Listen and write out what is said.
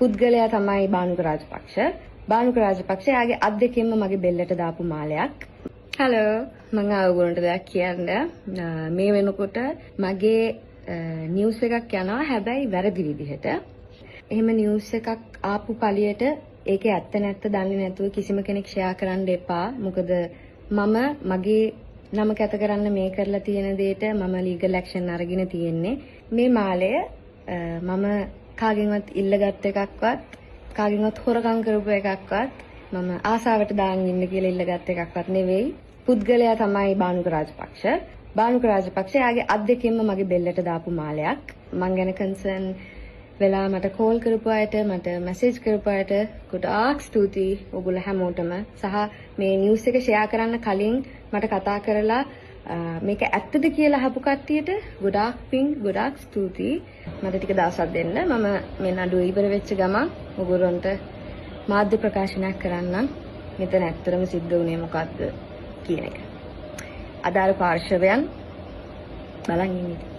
පුද්ගලයා තමයි බානුක රාජපක්ෂ. බානුක රාජපක්ෂ යාගේ අත් දෙකෙන්ම මගේ බෙල්ලට දාපු මාලයක්. හලෝ මම ඔයගොල්ලන්ට දෙයක් කියන්න. මේ වෙනකොට මගේ නිවුස් එකක් යනවා හැබැයි වැරදි විදිහට. එහෙම නිවුස් එකක් ආපු පළියට ඒකේ ඇත්ත නැත්ත දන්නේ නැතුව කිසිම කෙනෙක් ෂෙයා කරන්න එපා. මොකද මම මගේ නම කැත කරන්න මේ කරලා තියෙන දෙයට මම ලීගල් ඇක්ෂන් අරගෙන තියෙන්නේ. මේ මාලය මම කාගෙන්වත් ඉල්ලගත් එකක්වත් කාගෙන්වත් හොරකම් කරපු එකක්වත් මම ආසාවට දාන්න ඉන්න කියලා ඉල්ලගත් එකක්වත් නෙවෙයි. පුද්ගලයා තමයි බානුක රාජපක්ෂ. බානුක රාජපක්ෂ යාගේ අත් දෙකෙන්ම මගේ බෙල්ලට දාපු මාලයක්. මං ගැන කන්සර්න් වෙලා මට කෝල් කරපු අයට මට මැසේජ් කරපු අයට ගොඩාක් ස්තුතියි ඔයගොල්ලෝ හැමෝටම. සහ මේ නිවුස් එක ෂෙයා කරන්න කලින් මට කතා කරලා මේක ඇත්තද කියලා අහපු කට්ටියට ගොඩාක් පිං ගොඩාක් ස්තුතියි. මට ටික දවසක් දෙන්න. මම මේ නඩුව ඉවර වෙච්ච ගමන් ඔයගොල්ලන්ට මාධ්‍ය ප්‍රකාශනයක් කරන්නම්. මෙතන ඇත්තටම සිද්ධ වුණේ මොකද්ද කියන එක. අදාළ පාර්ශවයන් බලන් ඉන්න.